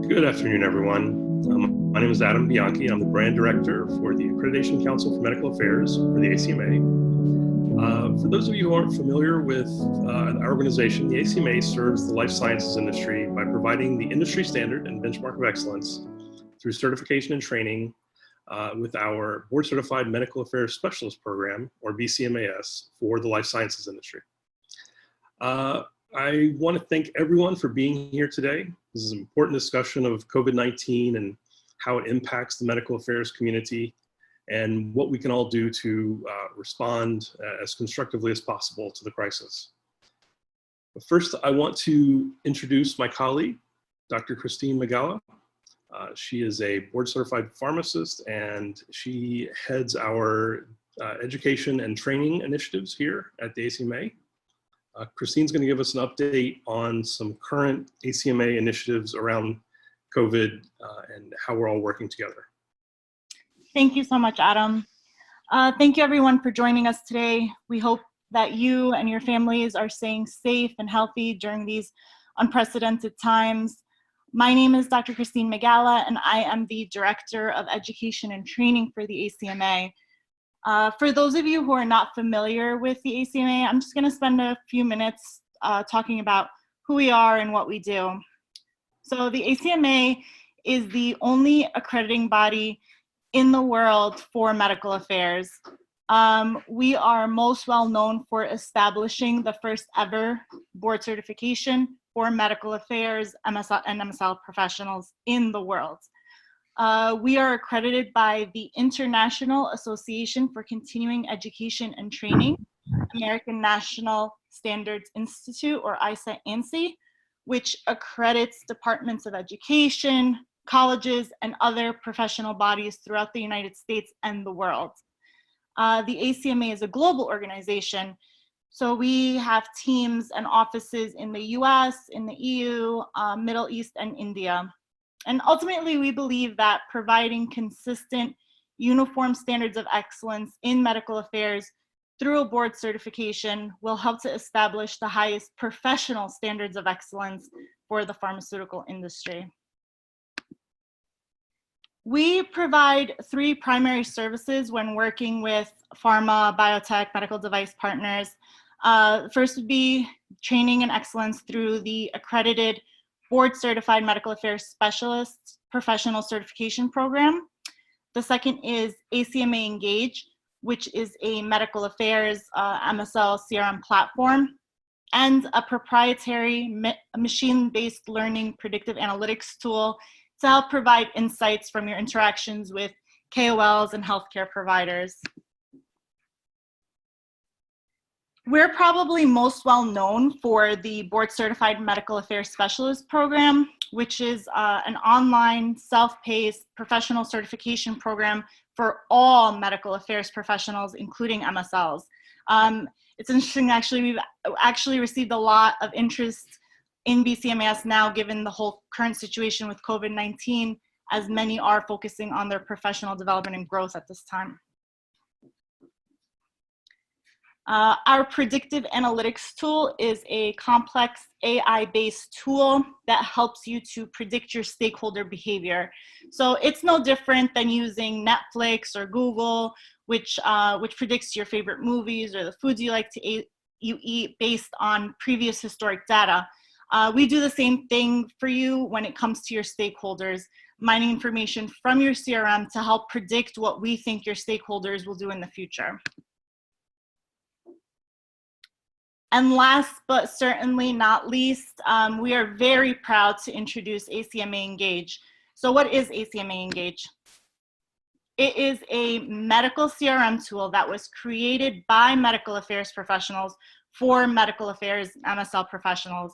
Good afternoon, everyone. My name is Adam Bianchi. I'm the brand director for the Accreditation Council for Medical Affairs, or the ACMA. For those of you who aren't familiar with our organization, the ACMA serves the life sciences industry by providing the industry standard and benchmark of excellence through certification and training with our Board Certified Medical Affairs Specialist Program, or BCMAS, for the life sciences industry. I want to thank everyone for being here today. This is an important discussion of COVID-19 and how it impacts the medical affairs community and what we can all do to respond as constructively as possible to the crisis. But first, I want to introduce my colleague, Dr. Christine Magala. She is a board certified pharmacist and she heads our education and training initiatives here at the ACMA. Christine's going to give us an update on some current ACMA initiatives around COVID and how we're all working together. Thank you so much, Adam. Thank you everyone for joining us today. We hope that you and your families are staying safe and healthy during these unprecedented times. My name is Dr. Christine Magala and I am the Director of Education and Training for the ACMA. For those of you who are not familiar with the ACMA, I'm just going to spend a few minutes talking about who we are and what we do. So the ACMA is the only accrediting body in the world for medical affairs. We are most well known for establishing the first ever board certification for medical affairs MSL and MSL professionals in the world. We are accredited by the International Association for Continuing Education and Training, American National Standards Institute, or ISA-ANSI, which accredits departments of education, colleges, and other professional bodies throughout the United States and the world. The ACMA is a global organization, so we have teams and offices in the US, in the EU, Middle East, and India. And ultimately, we believe that providing consistent, uniform standards of excellence in medical affairs through a board certification will help to establish the highest professional standards of excellence for the pharmaceutical industry. We provide three primary services when working with pharma, biotech, medical device partners. First would be training and excellence through the accredited Board Certified Medical Affairs Specialist Professional Certification Program. The second is ACMA Engage, which is a medical affairs MSL CRM platform, and a proprietary machine-based learning predictive analytics tool to help provide insights from your interactions with KOLs and healthcare providers. We're probably most well known for the Board Certified Medical Affairs Specialist Program, which is an online, self-paced professional certification program for all medical affairs professionals, including MSLs. It's interesting, actually, we've actually received a lot of interest in BCMAS now, given the whole current situation with COVID-19, as many are focusing on their professional development and growth at this time. Our predictive analytics tool is a complex AI-based tool that helps you to predict your stakeholder behavior. So it's no different than using Netflix or Google, which predicts your favorite movies or the foods you like to eat based on previous historic data. We do the same thing for you when it comes to your stakeholders, mining information from your CRM to help predict what we think your stakeholders will do in the future. And last but certainly not least, we are very proud to introduce ACMA Engage. So what is ACMA Engage? It is a medical CRM tool that was created by medical affairs professionals for medical affairs MSL professionals.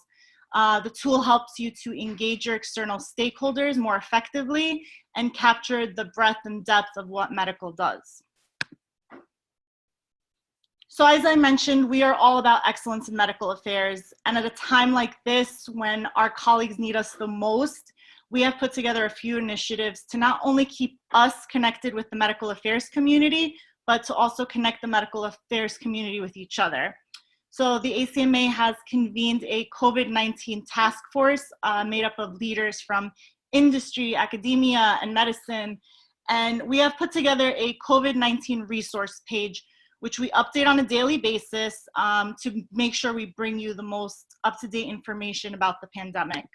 The tool helps you to engage your external stakeholders more effectively and capture the breadth and depth of what medical does. So as I mentioned, we are all about excellence in medical affairs. And at a time like this, when our colleagues need us the most, we have put together a few initiatives to not only keep us connected with the medical affairs community, but to also connect the medical affairs community with each other. So the ACMA has convened a COVID-19 task force made up of leaders from industry, academia, and medicine. And we have put together a COVID-19 resource page, which we update on a daily basis to make sure we bring you the most up-to-date information about the pandemic.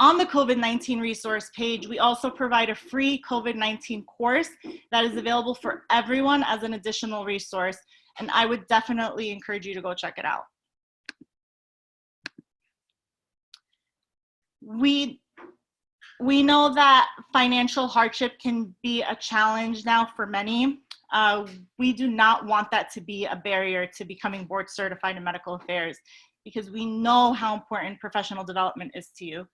On the COVID-19 resource page, we also provide a free COVID-19 course that is available for everyone as an additional resource, and I would definitely encourage you to go check it out. We know that financial hardship can be a challenge now for many. We do not want that to be a barrier to becoming board certified in medical affairs, because we know how important professional development is to you.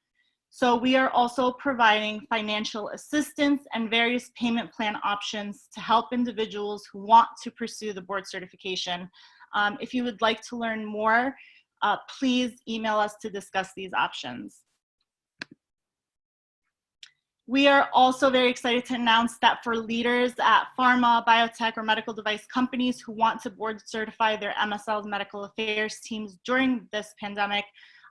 So we are also providing financial assistance and various payment plan options to help individuals who want to pursue the board certification. If you would like to learn more, please email us to discuss these options. We are also very excited to announce that for leaders at pharma, biotech, or medical device companies who want to board certify their MSLs medical affairs teams during this pandemic,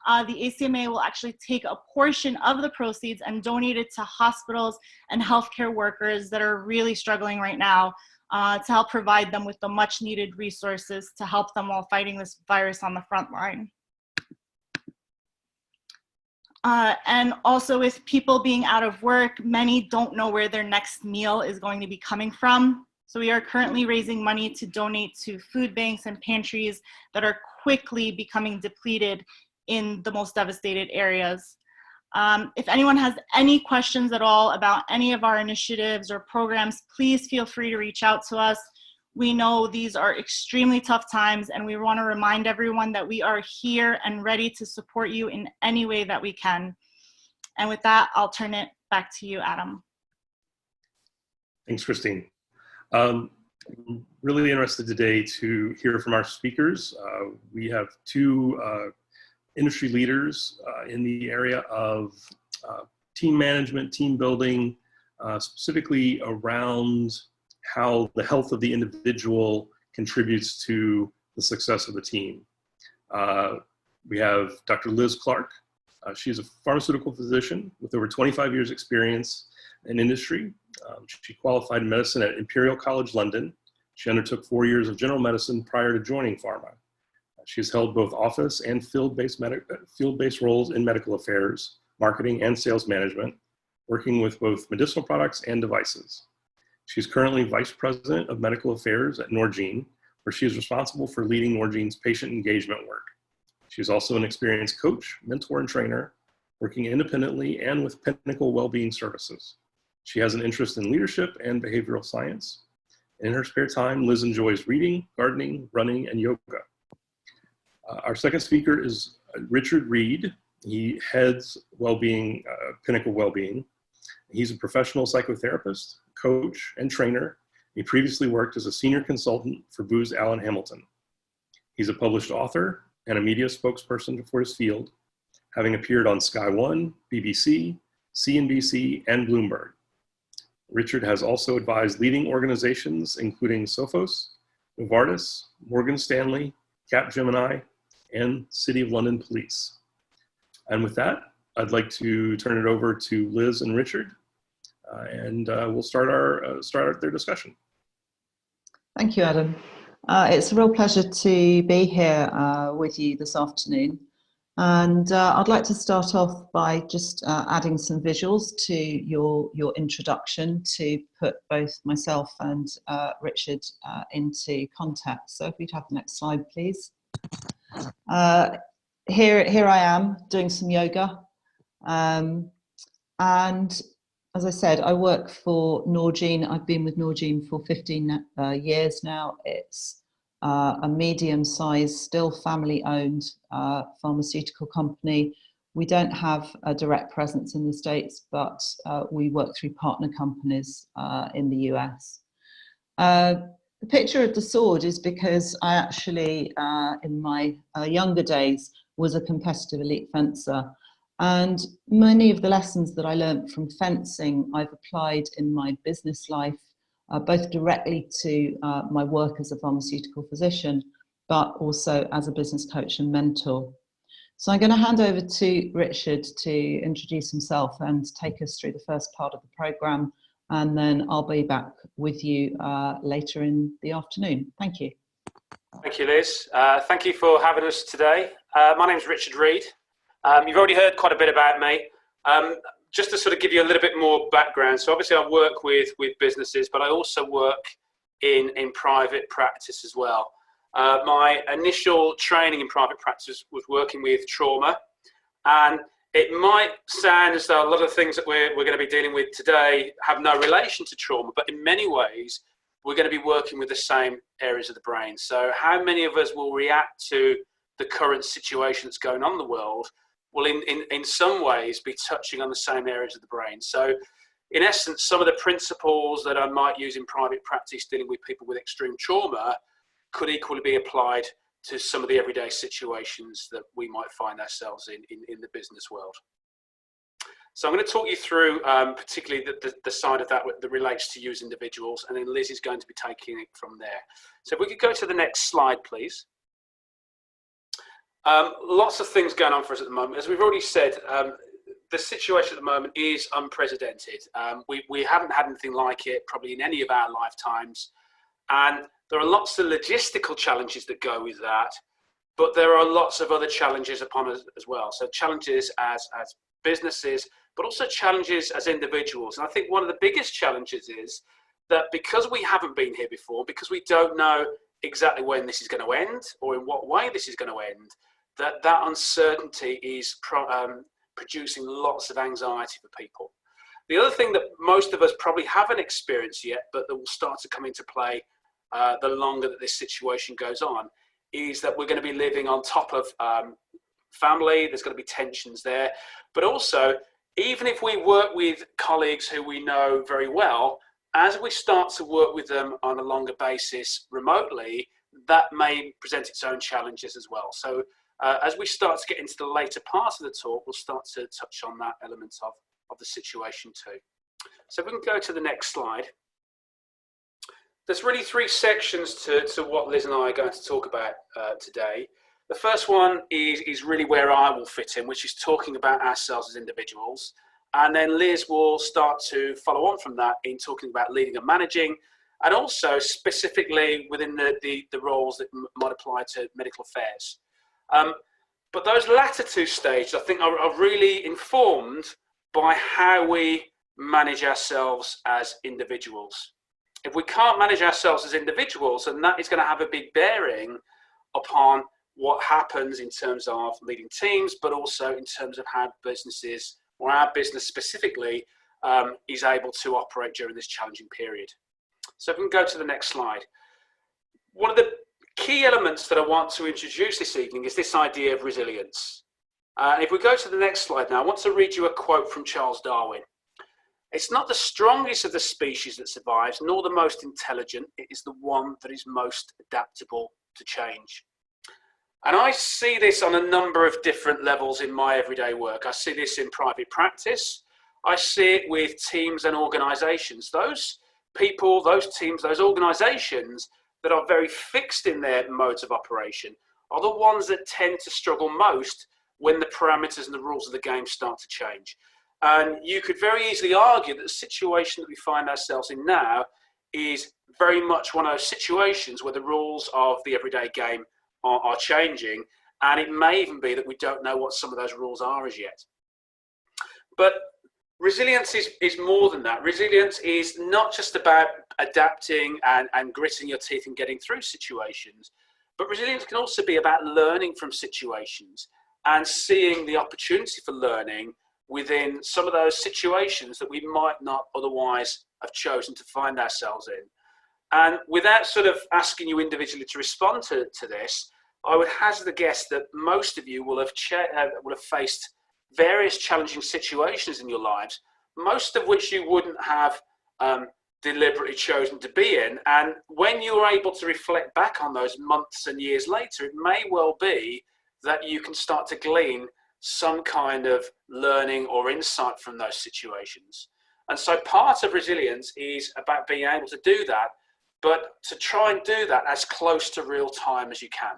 the ACMA will actually take a portion of the proceeds and donate it to hospitals and healthcare workers that are really struggling right now to help provide them with the much needed resources to help them while fighting this virus on the front line. And also with people being out of work, many don't know where their next meal is going to be coming from. So we are currently raising money to donate to food banks and pantries that are quickly becoming depleted in the most devastated areas. If anyone has any questions at all about any of our initiatives or programs, please feel free to reach out to us. We know these are extremely tough times, and we want to remind everyone that we are here and ready to support you in any way that we can. And with that, I'll turn it back to you, Adam. Thanks, Christine. I'm really interested today to hear from our speakers. We have two industry leaders in the area of team management, team building, specifically around how the health of the individual contributes to the success of the team. We have Dr. Liz Clark. She is a pharmaceutical physician with over 25 years experience in industry. She qualified in medicine at Imperial College London. She undertook 4 years of general medicine prior to joining pharma. She has held both office and field-based roles in medical affairs, marketing, and sales management, working with both medicinal products and devices. She's currently Vice President of Medical Affairs at Norgine, where she is responsible for leading Norgine's patient engagement work. She's also an experienced coach, mentor, and trainer, working independently and with Pinnacle Wellbeing Services. She has an interest in leadership and behavioral science. In her spare time, Liz enjoys reading, gardening, running, and yoga. Our second speaker is Richard Reid. He heads Wellbeing, Pinnacle Wellbeing. He's a professional psychotherapist, coach, and trainer. He previously worked as a senior consultant for Booz Allen Hamilton. He's a published author and a media spokesperson for his field, having appeared on Sky One, BBC, CNBC, and Bloomberg. Richard has also advised leading organizations including Sophos, Novartis, Morgan Stanley, Capgemini, and City of London Police. And with that, I'd like to turn it over to Liz and Richard, and we'll start their discussion. Thank you, Adam. It's a real pleasure to be here with you this afternoon. And I'd like to start off by just adding some visuals to your introduction to put both myself and Richard into context. So if we'd have the next slide, please. Here I am doing some yoga. And as I said, I work for Norgine. I've been with Norgine for 15 years now. It's a medium-sized, still family-owned pharmaceutical company. We don't have a direct presence in the States, but we work through partner companies in the US. The picture of the sword is because I actually, in my younger days, was a competitive elite fencer. And many of the lessons that I learned from fencing, I've applied in my business life, both directly to my work as a pharmaceutical physician, but also as a business coach and mentor. So I'm going to hand over to Richard to introduce himself and take us through the first part of the programme, and then I'll be back with you later in the afternoon. Thank you. Thank you, Liz. Thank you for having us today. My name is Richard Reid. You've already heard quite a bit about me. Just to sort of give you a little bit more background. So obviously I work with businesses, but I also work in private practice as well. My initial training in private practice was working with trauma, and it might sound as though a lot of the things that we're going to be dealing with today have no relation to trauma, but in many ways we're going to be working with the same areas of the brain. So how many of us will react to the current situation that's going on in the world will in some ways be touching on the same areas of the brain. So in essence, some of the principles that I might use in private practice dealing with people with extreme trauma could equally be applied to some of the everyday situations that we might find ourselves in the business world. So I'm going to talk you through particularly the side of that relates to you as individuals, and then Liz is going to be taking it from there. So if we could go to the next slide, please. Lots of things going on for us at the moment. As we've already said, the situation at the moment is unprecedented. We haven't had anything like it probably in any of our lifetimes. And there are lots of logistical challenges that go with that, but there are lots of other challenges upon us as well. So challenges as businesses, but also challenges as individuals. And I think one of the biggest challenges is that because we haven't been here before, because we don't know exactly when this is going to end or in what way this is going to end, that uncertainty is producing lots of anxiety for people. The other thing that most of us probably haven't experienced yet, but that will start to come into play the longer that this situation goes on, is that we're going to be living on top of family. There's going to be tensions there, but also even if we work with colleagues who we know very well, as we start to work with them on a longer basis remotely, that may present its own challenges as well. So as we start to get into the later part of the talk, we'll start to touch on that element of the situation too. So if we can go to the next slide. There's really three sections to what Liz and I are going to talk about today. The first one is really where I will fit in, which is talking about ourselves as individuals. And then Liz will start to follow on from that in talking about leading and managing, and also specifically within the roles that might apply to medical affairs. But those latter two stages, I think, are really informed by how we manage ourselves as individuals. If we can't manage ourselves as individuals, then that is going to have a big bearing upon what happens in terms of leading teams, but also in terms of how businesses, or our business specifically, is able to operate during this challenging period. So if we can go to the next slide. One of the key elements that I want to introduce this evening is this idea of resilience. If we go to the next slide now, I want to read you a quote from Charles Darwin. It's not the strongest of the species that survives, nor the most intelligent. It is the one that is most adaptable to change. And I see this on a number of different levels in my everyday work. I see this in private practice. I see it with teams and organizations. Those people, those teams, those organizations that are very fixed in their modes of operation are the ones that tend to struggle most when the parameters and the rules of the game start to change. And you could very easily argue that the situation that we find ourselves in now is very much one of those situations where the rules of the everyday game are changing, and it may even be that we don't know what some of those rules are as yet. But resilience is more than that. Resilience is not just about adapting and gritting your teeth and getting through situations, but resilience can also be about learning from situations and seeing the opportunity for learning within some of those situations that we might not otherwise have chosen to find ourselves in. And without sort of asking you individually to respond to this, I would hazard a guess that most of you will have faced various challenging situations in your lives, most of which you wouldn't have deliberately chosen to be in. And when you're able to reflect back on those months and years later, it may well be that you can start to glean some kind of learning or insight from those situations. And so part of resilience is about being able to do that, but to try and do that as close to real time as you can,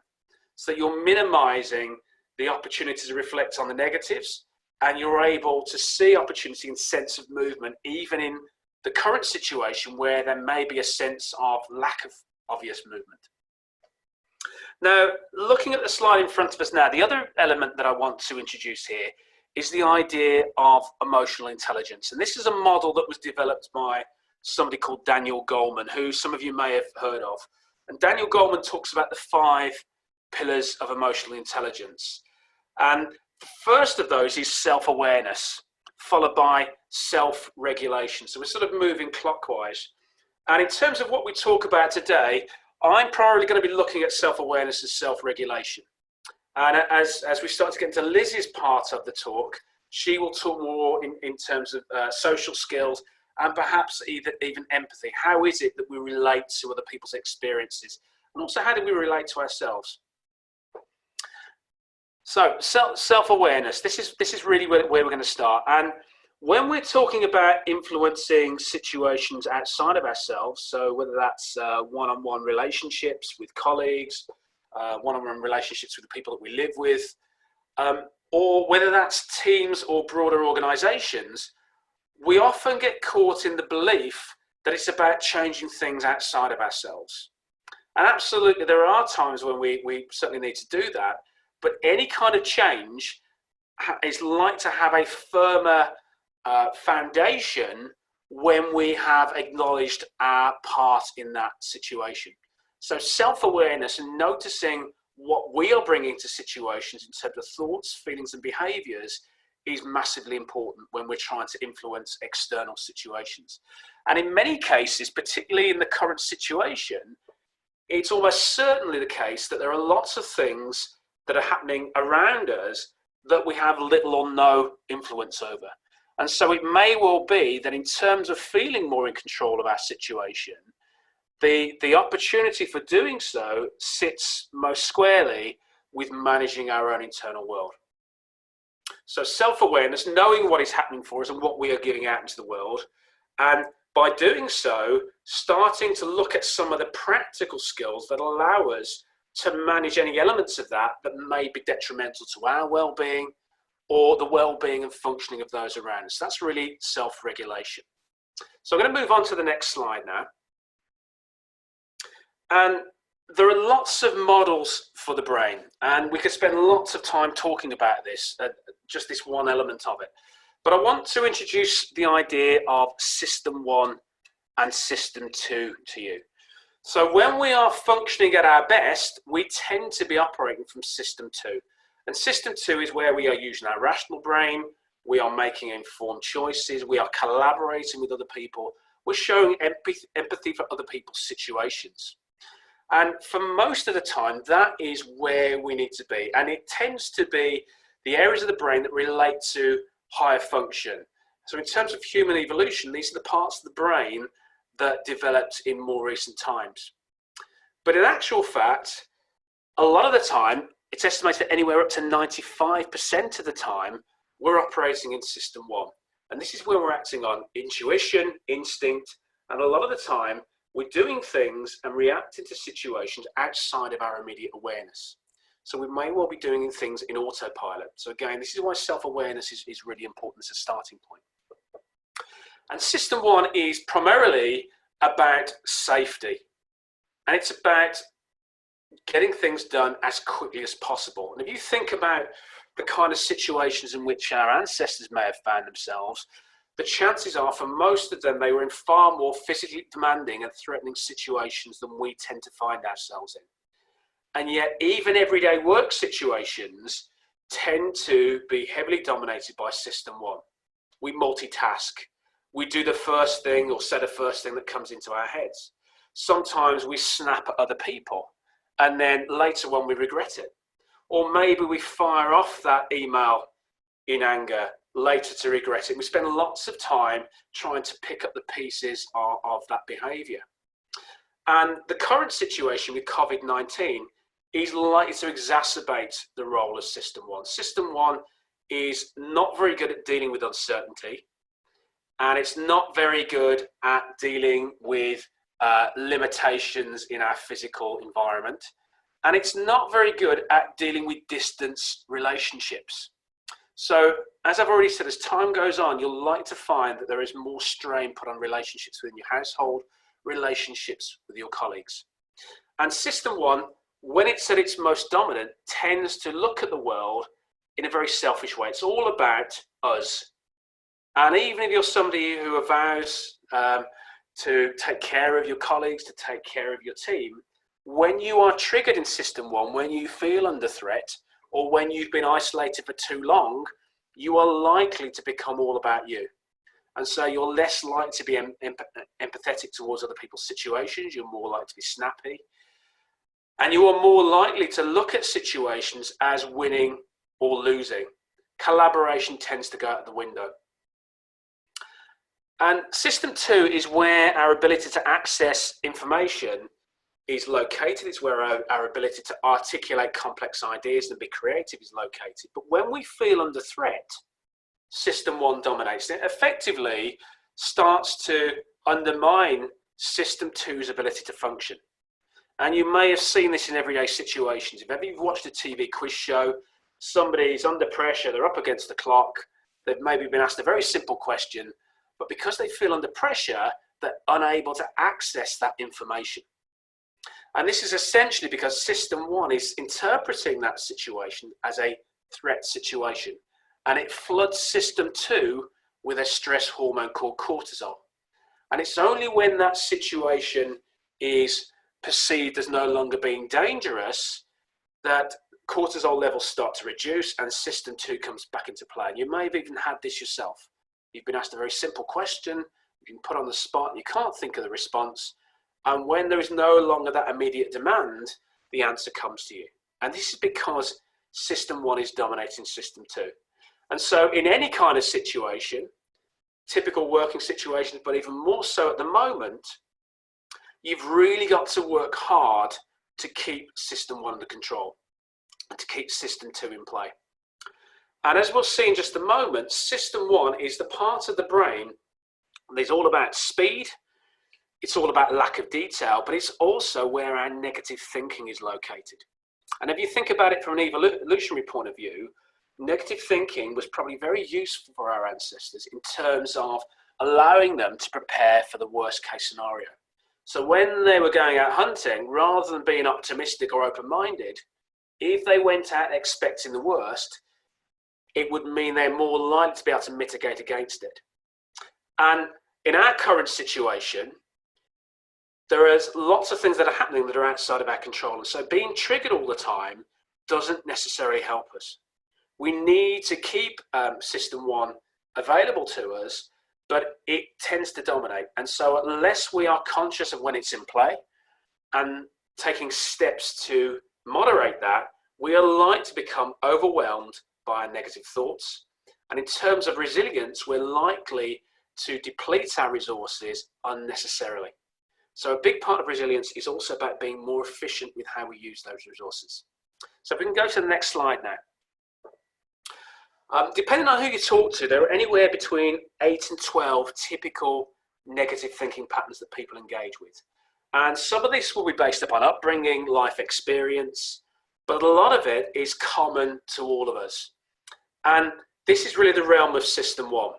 so that you're minimizing the opportunity to reflect on the negatives, and you're able to see opportunity and sense of movement, even in the current situation where there may be a sense of lack of obvious movement. Now, looking at the slide in front of us now, the other element that I want to introduce here is the idea of emotional intelligence. And this is a model that was developed by somebody called Daniel Goleman, who some of you may have heard of. And Daniel Goleman talks about the 5 pillars of emotional intelligence. And the first of those is self-awareness, followed by self-regulation. So we're sort of moving clockwise. And in terms of what we talk about today, I'm primarily going to be looking at self-awareness and self-regulation. And as we start to get into Liz's part of the talk, she will talk more in terms of social skills and perhaps even empathy. How is it that we relate to other people's experiences? And also, how do we relate to ourselves? So self-awareness, this is really where we're going to start. And when we're talking about influencing situations outside of ourselves, so whether that's one-on-one relationships with colleagues, one-on-one relationships with the people that we live with, or whether that's teams or broader organizations, we often get caught in the belief that it's about changing things outside of ourselves. And absolutely, there are times when we certainly need to do that, but any kind of change is like to have a firmer foundation when we have acknowledged our part in that situation. So self-awareness and noticing what we are bringing to situations in terms of thoughts, feelings and behaviors is massively important when we're trying to influence external situations. And in many cases, particularly in the current situation, it's almost certainly the case that there are lots of things that are happening around us that we have little or no influence over. And so it may well be that in terms of feeling more in control of our situation, the opportunity for doing so sits most squarely with managing our own internal world. So self-awareness, knowing what is happening for us and what we are giving out into the world, and by doing so, starting to look at some of the practical skills that allow us to manage any elements of that may be detrimental to our well-being or the well-being and functioning of those around us. That's really self-regulation. So I'm going to move on to the next slide now. And there are lots of models for the brain, and we could spend lots of time talking about this, just this one element of it. But I want to introduce the idea of System 1 and System 2 to you. So when we are functioning at our best, we tend to be operating from System 2. And System 2 is where we are using our rational brain, we are making informed choices, we are collaborating with other people, we're showing empathy for other people's situations. And for most of the time, that is where we need to be. And it tends to be the areas of the brain that relate to higher function. So in terms of human evolution, these are the parts of the brain that developed in more recent times. But in actual fact, a lot of the time, it's estimated that anywhere up to 95% of the time, we're operating in System 1. And this is where we're acting on intuition, instinct, and a lot of the time, we're doing things and reacting to situations outside of our immediate awareness. So we may well be doing things in autopilot. So again, this is why self-awareness is really important as a starting point. And System 1 is primarily about safety. And it's about getting things done as quickly as possible. And if you think about the kind of situations in which our ancestors may have found themselves, the chances are for most of them, they were in far more physically demanding and threatening situations than we tend to find ourselves in. And yet even everyday work situations tend to be heavily dominated by System 1. We multitask. We do the first thing or say the first thing that comes into our heads. Sometimes we snap at other people and then later on we regret it. Or maybe we fire off that email in anger later to regret it. We spend lots of time trying to pick up the pieces of that behavior. And the current situation with COVID-19 is likely to exacerbate the role of System 1. System 1 is not very good at dealing with uncertainty, and it's not very good at dealing with limitations in our physical environment. and it's not very good at dealing with distance relationships. So as I've already said, as time goes on, you'll like to find that there is more strain put on relationships within your household, relationships with your colleagues. And system one, when it's at its most dominant, tends to look at the world in a very selfish way. It's all about us. And even if you're somebody who avows to take care of your colleagues, to take care of your team, when you are triggered in system one, when you feel under threat, or when you've been isolated for too long, you are likely to become all about you. And so you're less likely to be empathetic towards other people's situations. You're more likely to be snappy. And you are more likely to look at situations as winning or losing. Collaboration tends to go out the window. And system two is where our ability to access information is located. It's where our ability to articulate complex ideas and be creative is located. But when we feel under threat, system one dominates. It effectively starts to undermine system two's ability to function. And you may have seen this in everyday situations. If ever you've watched a TV quiz show, somebody's under pressure, they're up against the clock, they've maybe been asked a very simple question, but because they feel under pressure, they're unable to access that information. And this is essentially because system one is interpreting that situation as a threat situation. And it floods system two with a stress hormone called cortisol. And it's only when that situation is perceived as no longer being dangerous that cortisol levels start to reduce and system two comes back into play. And you may have even had this yourself. You've been asked a very simple question, you've been put on the spot, and you can't think of the response. And when there is no longer that immediate demand, the answer comes to you. And this is because system one is dominating system two. And so in any kind of situation, typical working situations, but even more so at the moment, you've really got to work hard to keep system one under control and to keep system two in play. And as we'll see in just a moment, system one is the part of the brain that is all about speed, it's all about lack of detail, but it's also where our negative thinking is located. And if you think about it from an evolutionary point of view, negative thinking was probably very useful for our ancestors in terms of allowing them to prepare for the worst case scenario. So when they were going out hunting, rather than being optimistic or open-minded, if they went out expecting the worst, it would mean they're more likely to be able to mitigate against it. And in our current situation, there is lots of things that are happening that are outside of our control. And so being triggered all the time doesn't necessarily help us. We need to keep system one available to us, but it tends to dominate. And so unless we are conscious of when it's in play and taking steps to moderate that, we are likely to become overwhelmed by our negative thoughts. And in terms of resilience, we're likely to deplete our resources unnecessarily. So a big part of resilience is also about being more efficient with how we use those resources. So if we can go to the next slide now. Depending on who you talk to, there are anywhere between 8 and 12 typical negative thinking patterns that people engage with. And some of this will be based upon upbringing, life experience, but a lot of it is common to all of us. And this is really the realm of system one.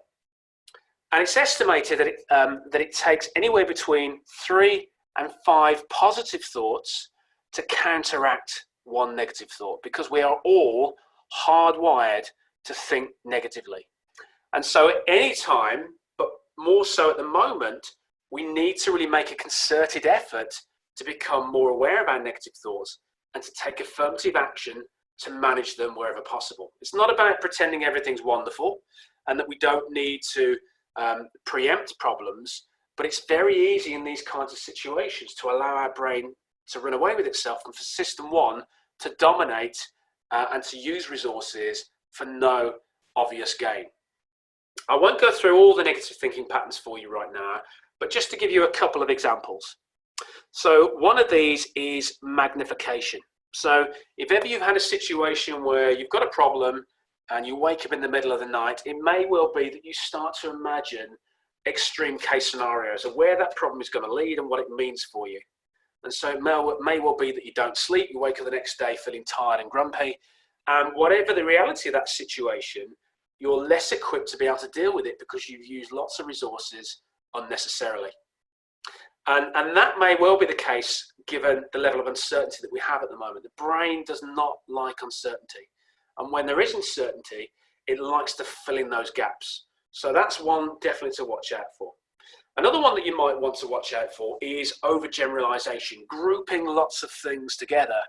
And it's estimated that it takes anywhere between 3 and 5 positive thoughts to counteract one negative thought, because we are all hardwired to think negatively. And so at any time, but more so at the moment, we need to really make a concerted effort to become more aware of our negative thoughts and to take affirmative action to manage them wherever possible. It's not about pretending everything's wonderful and that we don't need to preempt problems, but it's very easy in these kinds of situations to allow our brain to run away with itself and for system one to dominate and to use resources for no obvious gain. I won't go through all the negative thinking patterns for you right now, but just to give you a couple of examples. So one of these is magnification. So if ever you've had a situation where you've got a problem and you wake up in the middle of the night, it may well be that you start to imagine extreme case scenarios of where that problem is going to lead and what it means for you. And so it may well be that you don't sleep, you wake up the next day feeling tired and grumpy. And whatever the reality of that situation, you're less equipped to be able to deal with it because you've used lots of resources unnecessarily. And that may well be the case given the level of uncertainty that we have at the moment. The brain does not like uncertainty. And when there is uncertainty, it likes to fill in those gaps. So that's one definitely to watch out for. Another one that you might want to watch out for is overgeneralization, grouping lots of things together.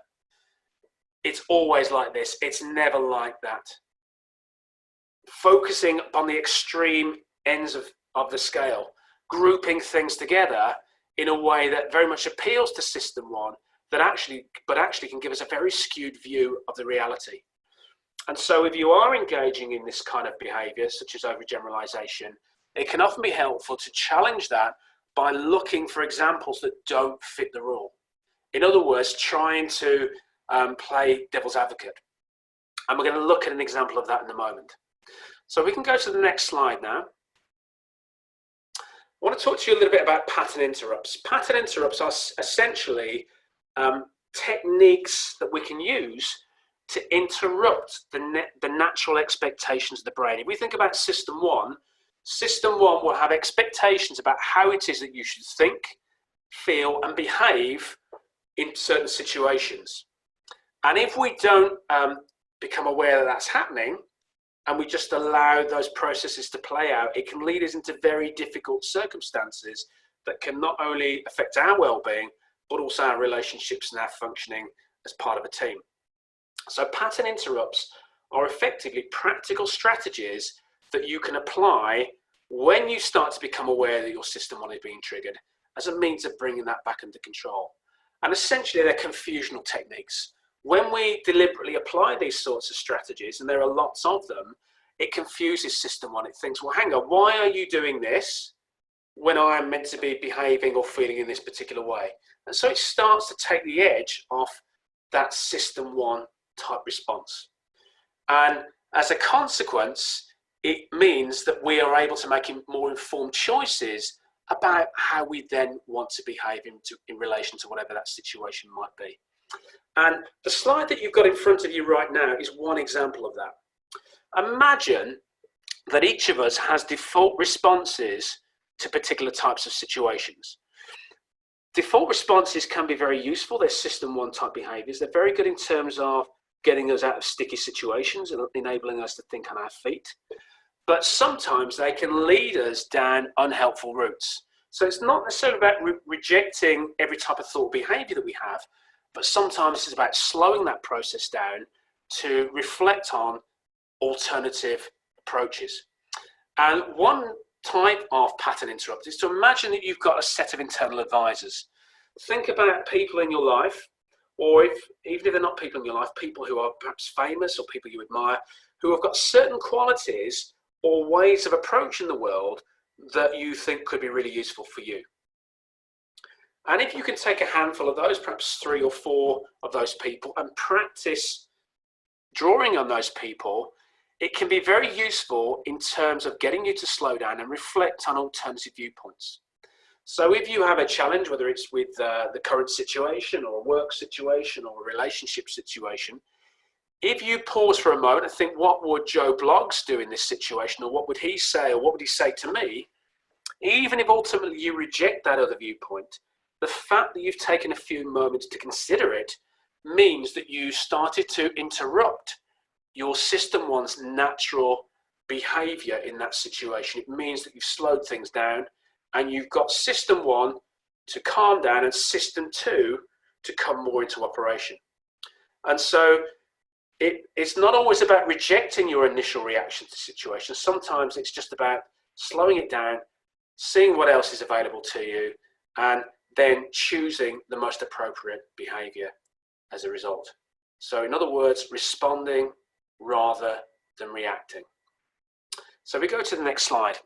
It's always like this. It's never like that. Focusing on the extreme ends of the scale, grouping things together in a way that very much appeals to system one, but actually can give us a very skewed view of the reality. And so if you are engaging in this kind of behavior, such as overgeneralization, it can often be helpful to challenge that by looking for examples that don't fit the rule. In other words, trying to play devil's advocate. And we're going to look at an example of that in a moment. So we can go to the next slide now. I want to talk to you a little bit about pattern interrupts. Pattern interrupts are essentially techniques that we can use to interrupt the natural expectations of the brain. If we think about system one will have expectations about how it is that you should think, feel, and behave in certain situations. And if we don't become aware that that's happening, and we just allow those processes to play out, it can lead us into very difficult circumstances that can not only affect our well-being, but also our relationships and our functioning as part of a team. So pattern interrupts are effectively practical strategies that you can apply when you start to become aware that your system one is being triggered as a means of bringing that back under control. And essentially they're confusional techniques. When we deliberately apply these sorts of strategies, and there are lots of them, it confuses system one. It thinks, well, hang on, why are you doing this when I am meant to be behaving or feeling in this particular way? And so it starts to take the edge off that system one type response. And as a consequence, it means that we are able to make more informed choices about how we then want to behave in relation to whatever that situation might be. And the slide that you've got in front of you right now is one example of that. Imagine that each of us has default responses to particular types of situations. Default responses can be very useful. They're system one type behaviors. They're very good in terms of getting us out of sticky situations and enabling us to think on our feet. But sometimes they can lead us down unhelpful routes. So it's not necessarily about rejecting every type of thought behavior that we have, but sometimes it's about slowing that process down to reflect on alternative approaches. And one type of pattern interrupt is to imagine that you've got a set of internal advisors. Think about people in your life, or even if they're not people in your life, people who are perhaps famous or people you admire, who have got certain qualities or ways of approaching the world that you think could be really useful for you. And if you can take a handful of those, perhaps 3 or 4 of those people, and practice drawing on those people, it can be very useful in terms of getting you to slow down and reflect on alternative viewpoints. So if you have a challenge, whether it's with the current situation or a work situation or a relationship situation, if you pause for a moment and think, what would Joe Bloggs do in this situation? Or what would he say? Or what would he say to me? Even if ultimately you reject that other viewpoint, the fact that you've taken a few moments to consider it means that you started to interrupt your system one's natural behavior in that situation. It means that you've slowed things down and you've got system one to calm down and system two to come more into operation. And so it's not always about rejecting your initial reaction to situations. Sometimes it's just about slowing it down, seeing what else is available to you, and then choosing the most appropriate behavior as a result. So in other words, responding rather than reacting. So we go to the next slide.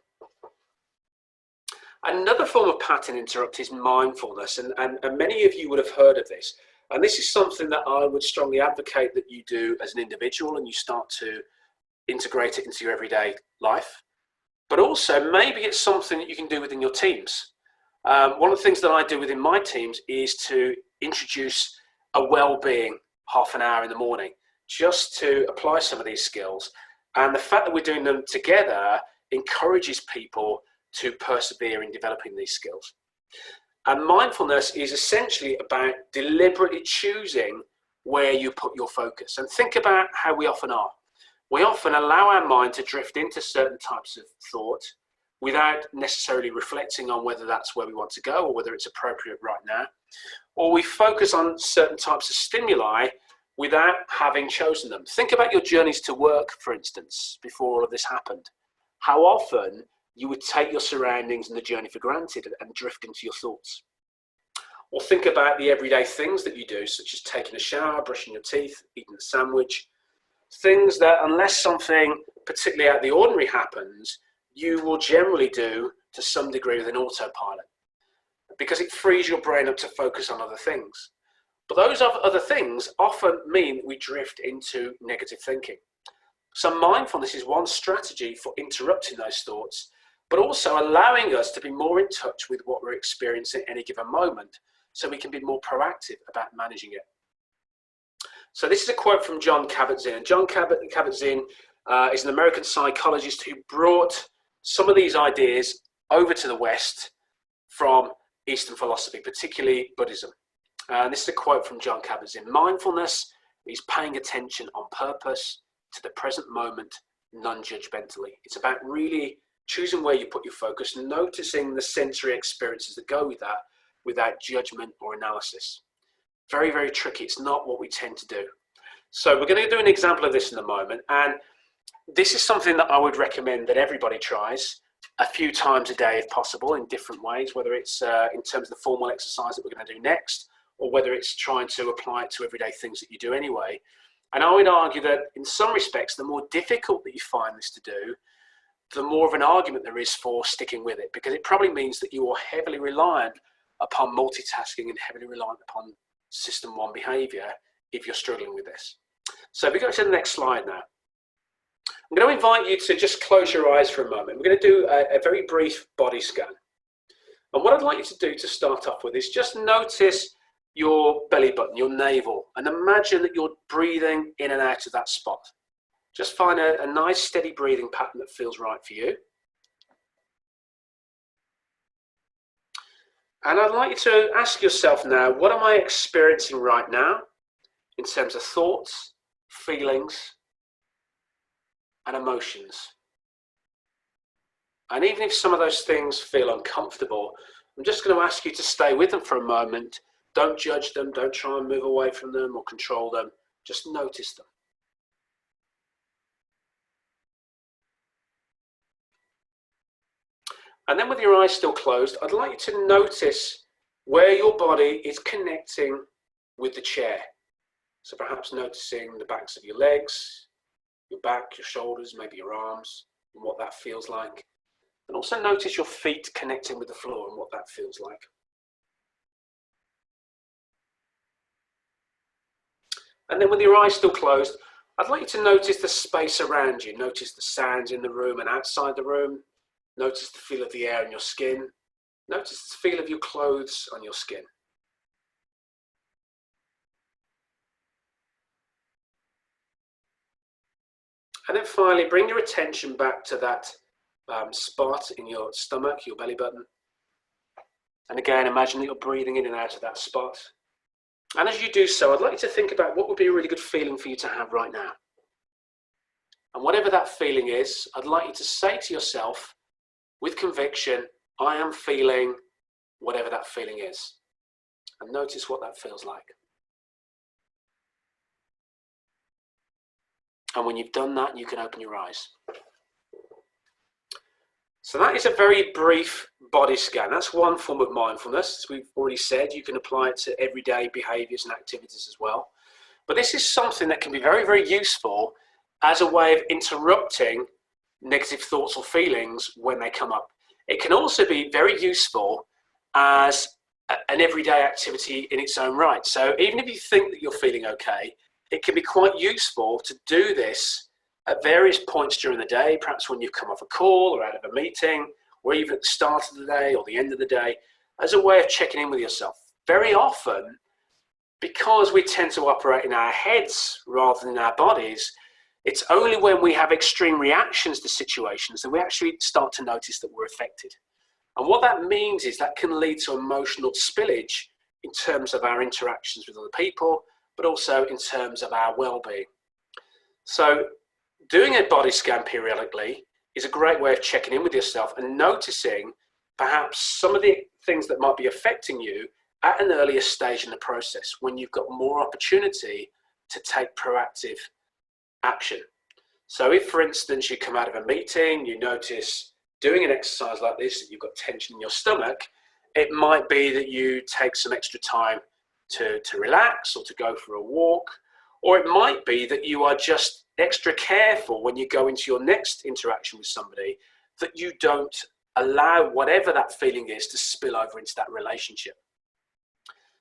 Another form of pattern interrupt is mindfulness, and many of you would have heard of this. And this is something that I would strongly advocate that you do as an individual and you start to integrate it into your everyday life. But also maybe it's something that you can do within your teams. One of the things that I do within my teams is to introduce a well-being half an hour in the morning, just to apply some of these skills. And the fact that we're doing them together encourages people to persevere in developing these skills. And mindfulness is essentially about deliberately choosing where you put your focus. And think about how we often are. We often allow our mind to drift into certain types of thought without necessarily reflecting on whether that's where we want to go or whether it's appropriate right now. Or we focus on certain types of stimuli without having chosen them. Think about your journeys to work, for instance, before all of this happened. How often you would take your surroundings and the journey for granted and drift into your thoughts. Or think about the everyday things that you do, such as taking a shower, brushing your teeth, eating a sandwich. Things that, unless something particularly out of the ordinary happens, you will generally do to some degree with an autopilot, because it frees your brain up to focus on other things. But those other things often mean we drift into negative thinking. So mindfulness is one strategy for interrupting those thoughts, but also allowing us to be more in touch with what we're experiencing at any given moment, so we can be more proactive about managing it. So this is a quote from Jon Kabat-Zinn. And Jon Kabat-Zinn is an American psychologist who brought some of these ideas over to the West from Eastern philosophy, particularly Buddhism. And this is a quote from Jon Kabat-Zinn. Mindfulness is paying attention on purpose to the present moment, non-judgmentally. It's about really choosing where you put your focus and noticing the sensory experiences that go with that without judgment or analysis. Very, very tricky. It's not what we tend to do. So we're going to do an example of this in a moment. And this is something that I would recommend that everybody tries a few times a day if possible, in different ways, whether it's in terms of the formal exercise that we're going to do next, or whether it's trying to apply it to everyday things that you do anyway. And I would argue that in some respects, the more difficult that you find this to do, the more of an argument there is for sticking with it, because it probably means that you are heavily reliant upon multitasking and heavily reliant upon system one behavior if you're struggling with this. So if we go to the next slide now, I'm going to invite you to just close your eyes for a moment. We're going to do a very brief body scan. And what I'd like you to do to start off with is just notice your belly button, your navel, and imagine that you're breathing in and out of that spot. Just find a nice steady breathing pattern that feels right for you. And I'd like you to ask yourself now, what am I experiencing right now in terms of thoughts, feelings, and emotions? And even if some of those things feel uncomfortable, I'm just going to ask you to stay with them for a moment. Don't judge them, don't try and move away from them or control them. Just notice them. And then with your eyes still closed, I'd like you to notice where your body is connecting with the chair. So perhaps noticing the backs of your legs, your back, your shoulders, maybe your arms, and what that feels like. And also notice your feet connecting with the floor and what that feels like. And then with your eyes still closed, I'd like you to notice the space around you. Notice the sounds in the room and outside the room. Notice the feel of the air in your skin. Notice the feel of your clothes on your skin. And then finally, bring your attention back to that spot in your stomach, your belly button. And again, imagine that you're breathing in and out of that spot. And as you do so, I'd like you to think about what would be a really good feeling for you to have right now. And whatever that feeling is, I'd like you to say to yourself, with conviction, I am feeling whatever that feeling is. And notice what that feels like. And when you've done that, you can open your eyes. So that is a very brief body scan. That's one form of mindfulness. As we've already said, you can apply it to everyday behaviors and activities as well. But this is something that can be very, very useful as a way of interrupting negative thoughts or feelings when they come up. It can also be very useful as an everyday activity in its own right. So even if you think that you're feeling okay, it can be quite useful to do this at various points during the day, perhaps when you've come off a call or out of a meeting, or even at the start of the day or the end of the day. as a way of checking in with yourself. Very often, because we tend to operate in our heads rather than in our bodies, it's only when we have extreme reactions to situations that we actually start to notice that we're affected. And what that means is that can lead to emotional spillage in terms of our interactions with other people, but also in terms of our well-being. So doing a body scan periodically is a great way of checking in with yourself and noticing perhaps some of the things that might be affecting you at an earlier stage in the process, when you've got more opportunity to take proactive action. So if, for instance, you come out of a meeting, you notice doing an exercise like this, that you've got tension in your stomach, it might be that you take some extra time to relax or to go for a walk, or it might be that you are just extra careful when you go into your next interaction with somebody, that you don't allow whatever that feeling is to spill over into that relationship.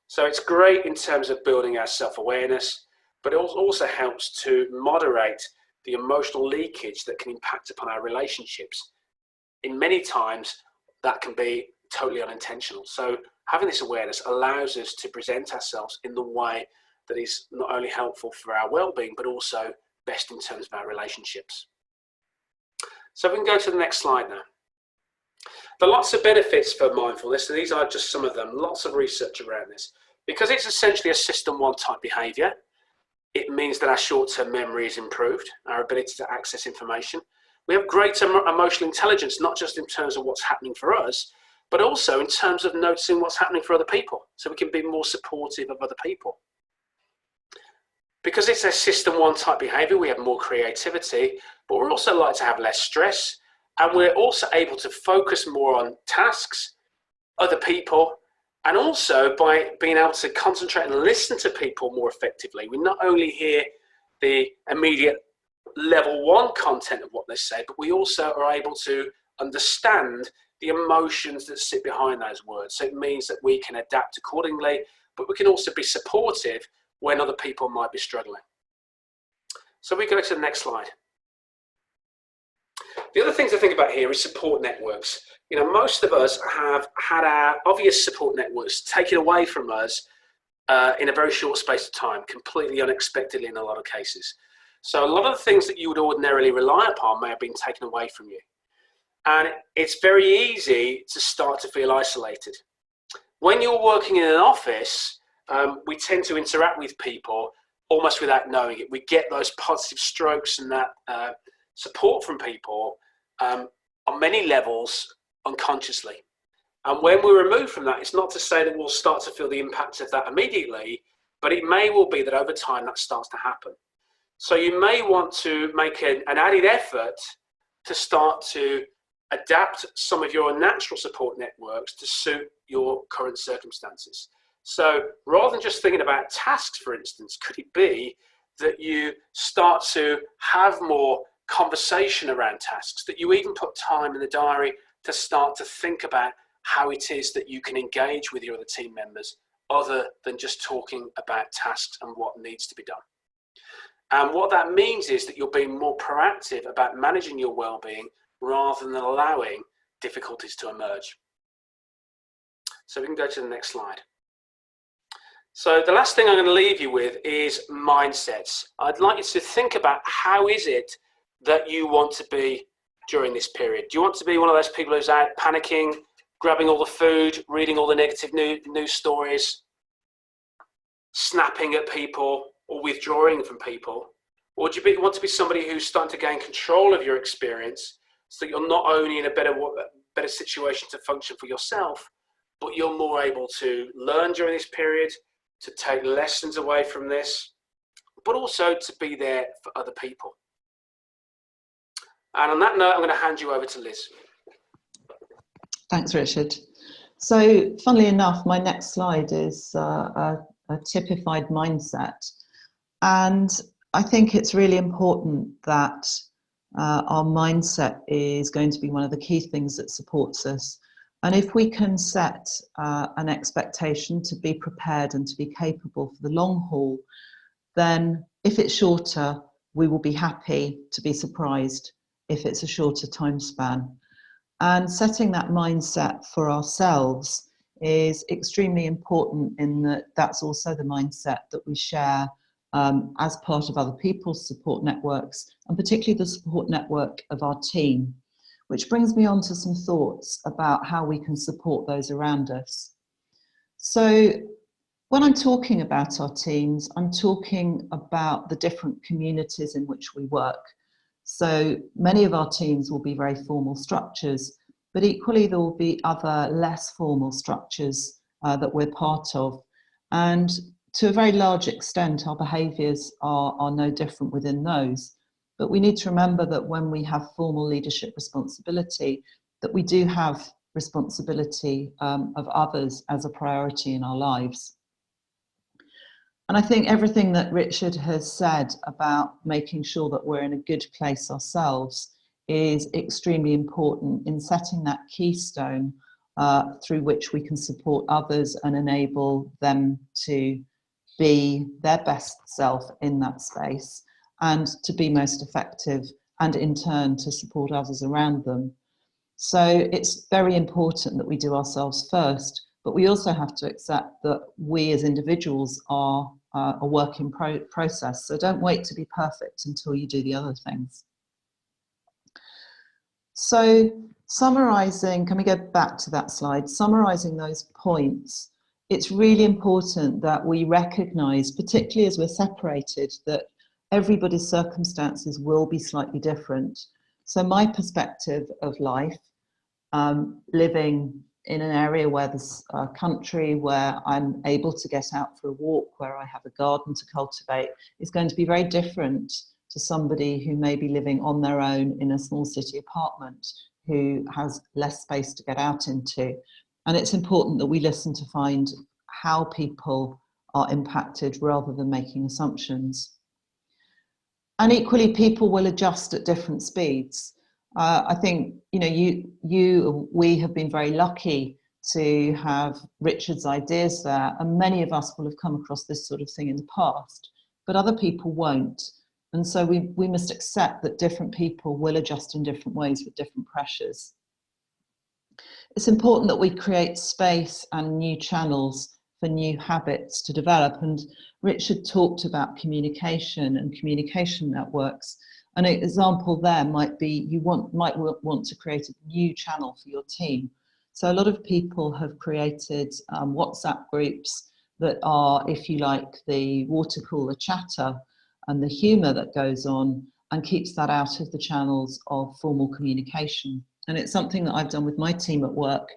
So it's great in terms of building our self-awareness, but it also helps to moderate the emotional leakage that can impact upon our relationships. In many times, that can be totally unintentional. So having this awareness allows us to present ourselves in the way that is not only helpful for our well-being, but also best in terms of our relationships. So we can go to the next slide now. There are lots of benefits for mindfulness, and these are just some of them. Lots of research around this. Because it's essentially a system 1 type behavior, it means that our short-term memory is improved, our ability to access information. We have greater emotional intelligence, not just in terms of what's happening for us, but also in terms of noticing what's happening for other people, so we can be more supportive of other people. Because it's a system 1 type behavior, we have more creativity, but we're also likely to have less stress, and we're also able to focus more on tasks, other people, and also by being able to concentrate and listen to people more effectively. We not only hear the immediate level 1 content of what they say, but we also are able to understand the emotions that sit behind those words. So it means that we can adapt accordingly, but we can also be supportive when other people might be struggling. So we go to the next slide. The other thing to think about here is support networks. You know, most of us have had our obvious support networks taken away from us in a very short space of time, completely unexpectedly in a lot of cases. So a lot of the things that you would ordinarily rely upon may have been taken away from you. And it's very easy to start to feel isolated. When you're working in an office, we tend to interact with people almost without knowing it. We get those positive strokes and that support from people on many levels unconsciously. And when we remove from that, it's not to say that we'll start to feel the impact of that immediately, but it may well be that over time that starts to happen. So you may want to make an added effort to start to adapt some of your natural support networks to suit your current circumstances. So rather than just thinking about tasks, for instance, could it be that you start to have more conversation around tasks, that you even put time in the diary to start to think about how it is that you can engage with your other team members other than just talking about tasks and what needs to be done. And what that means is that you're being more proactive about managing your well-being rather than allowing difficulties to emerge. So we can go to the next slide. So the last thing I'm going to leave you with is mindsets. I'd like you to think about how is it that you want to be during this period. Do you want to be one of those people who's out panicking, grabbing all the food, reading all the negative news stories, snapping at people or withdrawing from people? Or do you want to be somebody who's starting to gain control of your experience so that you're not only in a better situation to function for yourself, but you're more able to learn during this period, to take lessons away from this, but also to be there for other people. And on that note, I'm going to hand you over to Liz. Thanks, Richard. So, funnily enough, my next slide is a typified mindset. And I think it's really important that our mindset is going to be one of the key things that supports us. And if we can set an expectation to be prepared and to be capable for the long haul, then if it's shorter, we will be happy to be surprised if it's a shorter time span. And setting that mindset for ourselves is extremely important in that that's also the mindset that we share as part of other people's support networks, and particularly the support network of our team, which brings me on to some thoughts about how we can support those around us. So when I'm talking about our teams, I'm talking about the different communities in which we work. So many of our teams will be very formal structures, but equally there will be other less formal structures that we're part of. And to a very large extent, our behaviours are no different within those. But we need to remember that when we have formal leadership responsibility, that we do have responsibility of others as a priority in our lives. And I think everything that Richard has said about making sure that we're in a good place ourselves is extremely important in setting that keystone through which we can support others and enable them to be their best self in that space and to be most effective, and in turn to support others around them. So it's very important that we do ourselves first, but we also have to accept that we as individuals are a work in process. So don't wait to be perfect until you do the other things. So summarising, can we go back to that slide? Summarising those points, it's really important that we recognise, particularly as we're separated, that everybody's circumstances will be slightly different. So my perspective of life, living in an area where there's a country where I'm able to get out for a walk, where I have a garden to cultivate, is going to be very different to somebody who may be living on their own in a small city apartment, who has less space to get out into. And it's important that we listen to find how people are impacted rather than making assumptions. And equally, people will adjust at different speeds. I think, you know, we have been very lucky to have Richard's ideas there, and many of us will have come across this sort of thing in the past, but other people won't. And so we must accept that different people will adjust in different ways with different pressures. It's important that we create space and new channels for new habits to develop. And Richard talked about communication and communication networks. An example there might be you might want to create a new channel for your team. So a lot of people have created WhatsApp groups that are, if you like, the water cooler chatter and the humour that goes on, and keeps that out of the channels of formal communication. And it's something that I've done with my team at work.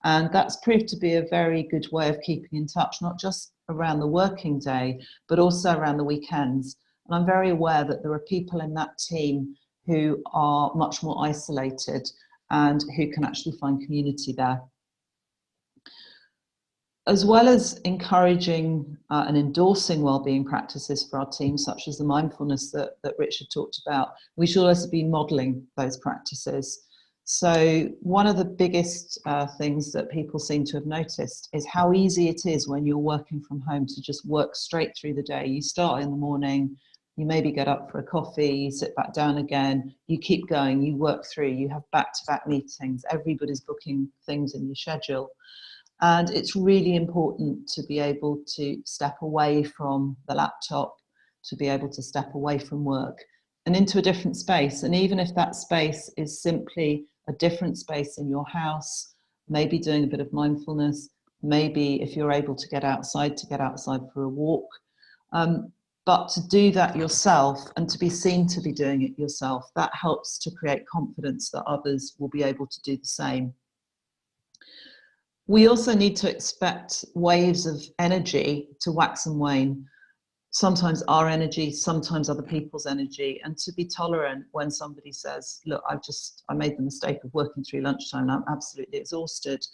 And that's proved to be a very good way of keeping in touch, not just around the working day, but also around the weekends. And I'm very aware that there are people in that team who are much more isolated and who can actually find community there. As well as encouraging and endorsing wellbeing practices for our team, such as the mindfulness that Richard talked about, we should also be modelling those practices. So one of the biggest things that people seem to have noticed is how easy it is when you're working from home to just work straight through the day. You start in the morning, you maybe get up for a coffee, you sit back down again, you keep going, you work through, you have back-to-back meetings, everybody's booking things in your schedule. And it's really important to be able to step away from the laptop, to be able to step away from work and into a different space. And even if that space is simply a different space in your house, maybe doing a bit of mindfulness, maybe if you're able to get outside for a walk. But to do that yourself and to be seen to be doing it yourself, that helps to create confidence that others will be able to do the same. We also need to expect waves of energy to wax and wane. Sometimes our energy, sometimes other people's energy, and to be tolerant when somebody says, look, I made the mistake of working through lunchtime and I'm absolutely exhausted.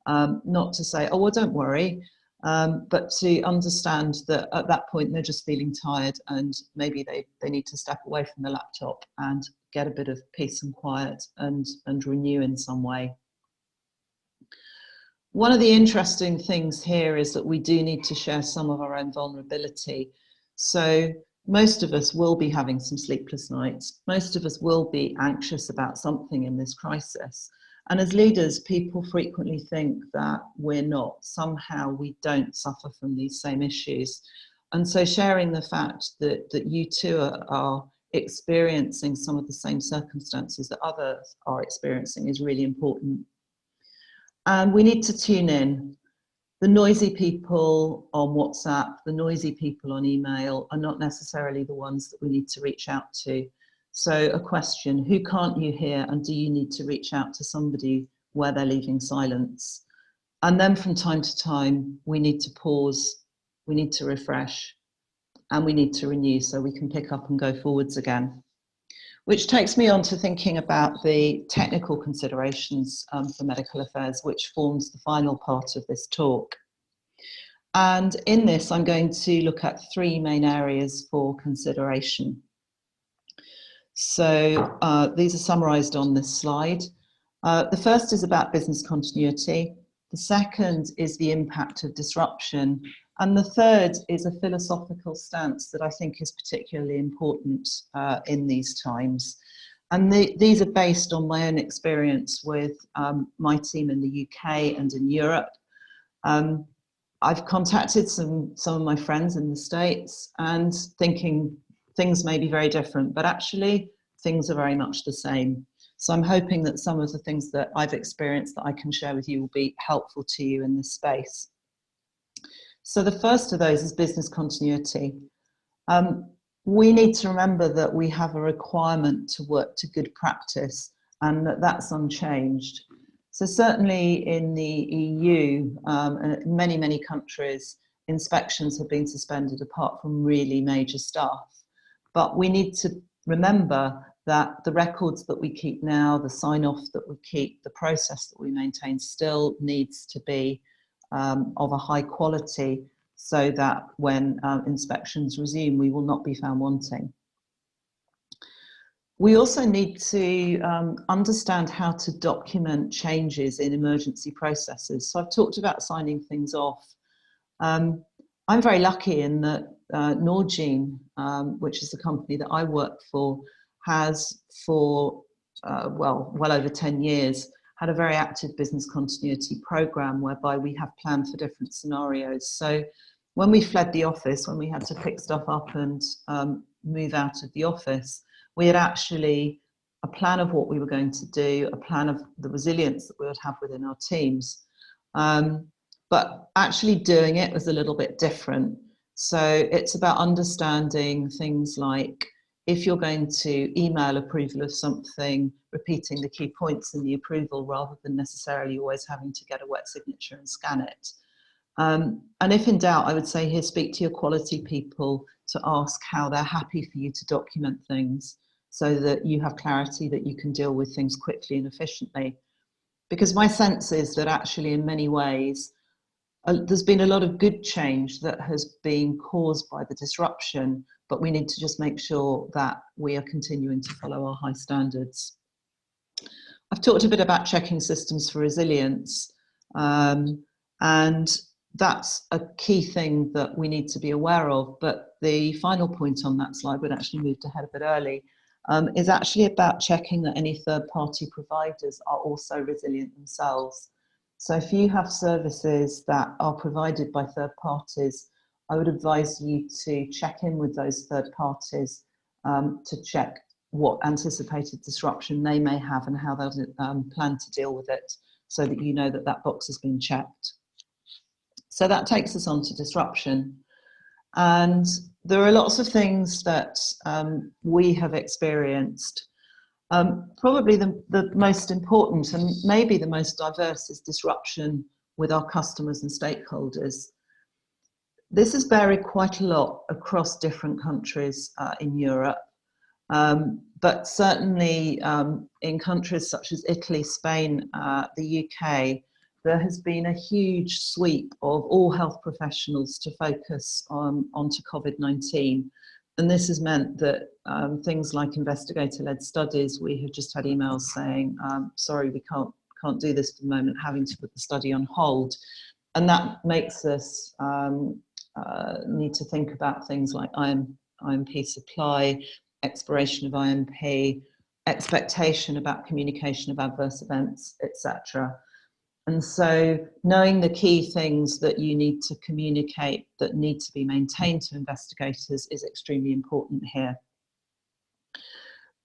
Not to say, oh, well, don't worry, but to understand that at that point they're just feeling tired and maybe they need to step away from the laptop and get a bit of peace and quiet and renew in some way. One of the interesting things here is that we do need to share some of our own vulnerability. So most of us will be having some sleepless nights. Most of us will be anxious about something in this crisis. And as leaders, people frequently think that we're not, somehow we don't suffer from these same issues. And so sharing the fact that you too are experiencing some of the same circumstances that others are experiencing is really important. And we need to tune in. The noisy people on WhatsApp, the noisy people on email are not necessarily the ones that we need to reach out to. So a question, who can't you hear, and do you need to reach out to somebody where they're leaving silence? And then from time to time, we need to pause, we need to refresh, and we need to renew so we can pick up and go forwards again. Which takes me on to thinking about the technical considerations for medical affairs, which forms the final part of this talk. And in this, I'm going to look at three main areas for consideration. So these are summarised on this slide. The first is about business continuity. The second is the impact of disruption. And the third is a philosophical stance that I think is particularly important in these times. And these are based on my own experience with my team in the UK and in Europe. I've contacted some of my friends in the States and thinking things may be very different, but actually things are very much the same. So I'm hoping that some of the things that I've experienced that I can share with you will be helpful to you in this space. So the first of those is business continuity. We need to remember that we have a requirement to work to good practice and that that's unchanged. So certainly in the EU, and in many countries, inspections have been suspended apart from really major stuff. But we need to remember that the records that we keep now, the sign-off that we keep, the process that we maintain still needs to be of a high quality so that when inspections resume, we will not be found wanting. We also need to understand how to document changes in emergency processes. So I've talked about signing things off. I'm very lucky in that Norgine, which is the company that I work for, has for well over 10 years had a very active business continuity program whereby we have planned for different scenarios. So when we fled the office, when we had to pick stuff up and move out of the office, we had actually a plan of what we were going to do, a plan of the resilience that we would have within our teams. But actually doing it was a little bit different. So it's about understanding things like if you're going to email approval of something, repeating the key points in the approval rather than necessarily always having to get a wet signature and scan it. And if in doubt, I would say here, speak to your quality people to ask how they're happy for you to document things so that you have clarity that you can deal with things quickly and efficiently. Because my sense is that actually in many ways, there's been a lot of good change that has been caused by the disruption, but we need to just make sure that we are continuing to follow our high standards. I've talked a bit about checking systems for resilience, and that's a key thing that we need to be aware of. But the final point on that slide, we'd actually moved ahead a bit early, is actually about checking that any third-party providers are also resilient themselves. So if you have services that are provided by third parties, I would advise you to check in with those third parties to check what anticipated disruption they may have and how they'll plan to deal with it so that you know that that box has been checked. So that takes us on to disruption. And there are lots of things that we have experienced. Probably the most important and maybe the most diverse is disruption with our customers and stakeholders. This has varied quite a lot across different countries in Europe, but certainly in countries such as Italy, Spain, the UK, there has been a huge sweep of all health professionals to focus onto COVID-19. And this has meant that things like investigator-led studies, we have just had emails saying, sorry, we can't do this for the moment, having to put the study on hold. And that makes us need to think about things like IMP supply, expiration of IMP, expectation about communication of adverse events, etc. And so knowing the key things that you need to communicate that need to be maintained to investigators is extremely important here.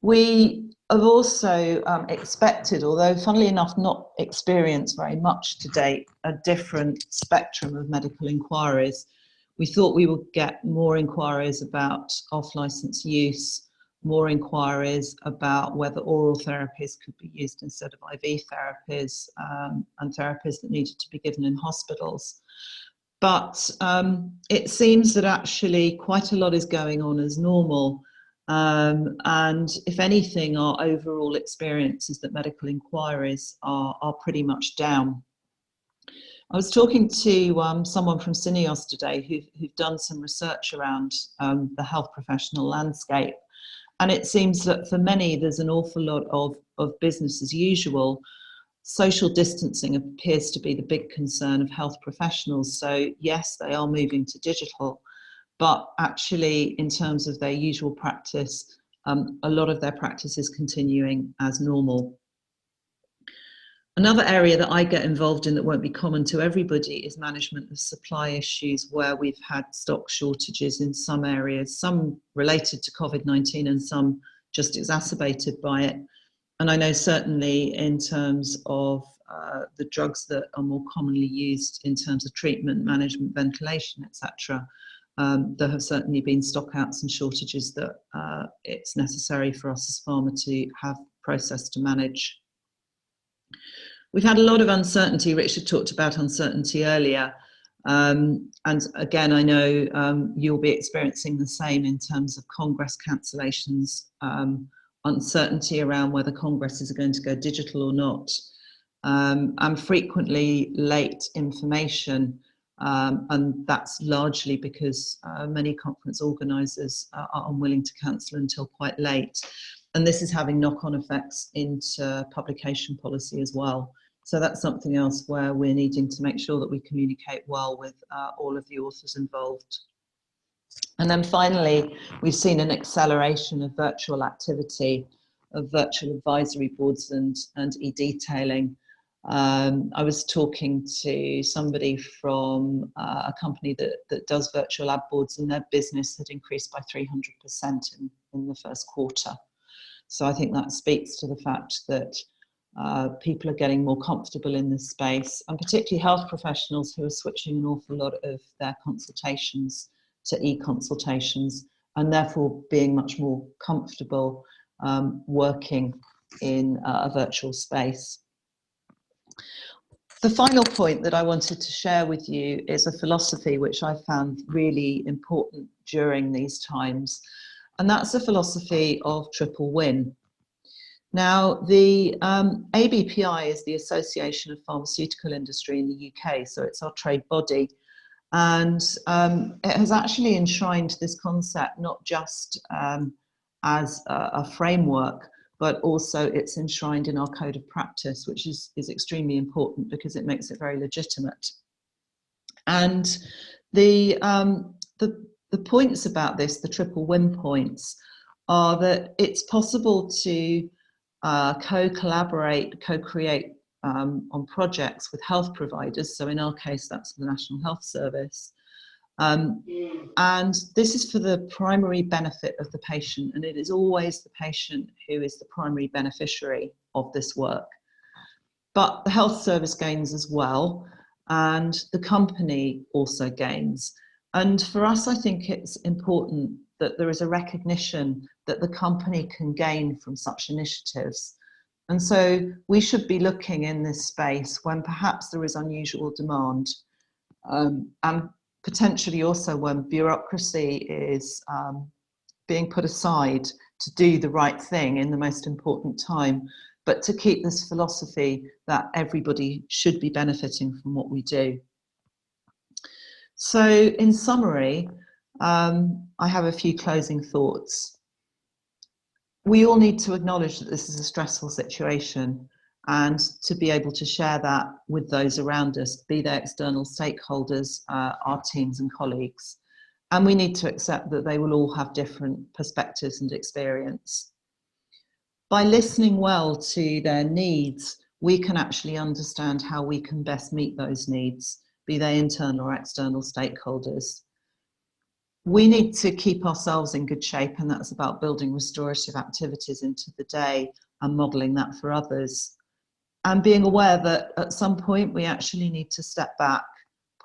We have also expected, although funnily enough not experienced very much to date, a different spectrum of medical inquiries. We thought we would get more inquiries about off-licence use, more inquiries about whether oral therapies could be used instead of IV therapies, and therapies that needed to be given in hospitals. But it seems that actually quite a lot is going on as normal. And if anything, our overall experience is that medical inquiries are pretty much down. I was talking to someone from Syneos today who've done some research around the health professional landscape. And it seems that for many, there's an awful lot of business as usual. Social distancing appears to be the big concern of health professionals. So yes, they are moving to digital, but actually in terms of their usual practice, a lot of their practice is continuing as normal. Another area that I get involved in that won't be common to everybody is management of supply issues, where we've had stock shortages in some areas, some related to COVID-19 and some just exacerbated by it. And I know certainly in terms of the drugs that are more commonly used in terms of treatment, management, ventilation, etc., there have certainly been stockouts and shortages that it's necessary for us as pharma to have process to manage. We've had a lot of uncertainty. Richard talked about uncertainty earlier. And again, I know you'll be experiencing the same in terms of Congress cancellations, uncertainty around whether Congresses are going to go digital or not, and frequently late information. And that's largely because many conference organisers are unwilling to cancel until quite late. And this is having knock-on effects into publication policy as well. So that's something else where we're needing to make sure that we communicate well with all of the authors involved. And then finally, we've seen an acceleration of virtual activity, of virtual advisory boards and e-detailing. I was talking to somebody from a company that does virtual ad boards, and their business had increased by 300% in the first quarter. So I think that speaks to the fact that people are getting more comfortable in this space, and particularly health professionals who are switching an awful lot of their consultations to e-consultations, and therefore being much more comfortable working in a virtual space. The final point that I wanted to share with you is a philosophy which I found really important during these times, and that's the philosophy of triple win. Now, the ABPI is the Association of Pharmaceutical Industry in the UK, so it's our trade body, and it has actually enshrined this concept not just as a framework, but also it's enshrined in our code of practice, which is extremely important because it makes it very legitimate. And the points about this, the triple win points, are that it's possible to co-collaborate, co-create on projects with health providers. So in our case, that's the National Health Service. And this is for the primary benefit of the patient, and it is always the patient who is the primary beneficiary of this work. But the health service gains as well, and the company also gains. And for us, I think it's important that there is a recognition that the company can gain from such initiatives. And so we should be looking in this space when perhaps there is unusual demand, and potentially also when bureaucracy is being put aside to do the right thing in the most important time, but to keep this philosophy that everybody should be benefiting from what we do. So in summary, I have a few closing thoughts. We all need to acknowledge that this is a stressful situation, and to be able to share that with those around us, be they external stakeholders, our teams and colleagues. And we need to accept that they will all have different perspectives and experience. by listening well to their needs, we can actually understand how we can best meet those needs, be they internal or external stakeholders. We need to keep ourselves in good shape, and that's about building restorative activities into the day and modelling that for others. And being aware that at some point we actually need to step back,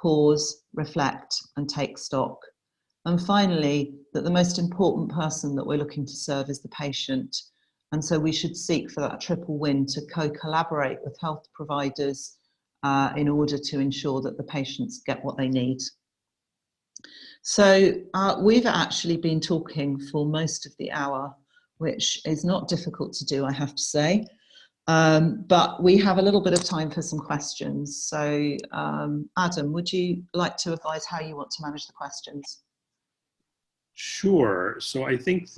pause, reflect, and take stock. And finally, that the most important person that we're looking to serve is the patient. And so we should seek for that triple win to co-collaborate with health providers in order to ensure that the patients get what they need. So we've actually been talking for most of the hour, which is not difficult to do, I have to say. But we have a little bit of time for some questions. So Adam, would you like to advise how you want to manage the questions? Sure. So I think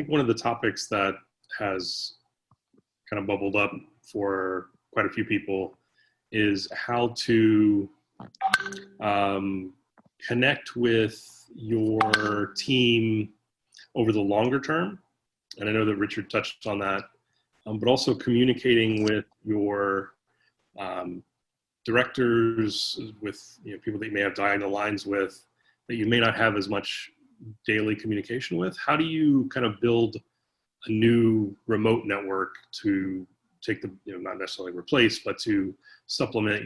one of the topics that has kind of bubbled up for quite a few people is how to connect with your team over the longer term. And I know that Richard touched on that, but also communicating with your directors, with people that you may have diagonal lines with, that you may not have as much daily communication with. How do you kind of build a new remote network to take the, not necessarily replace, but to supplement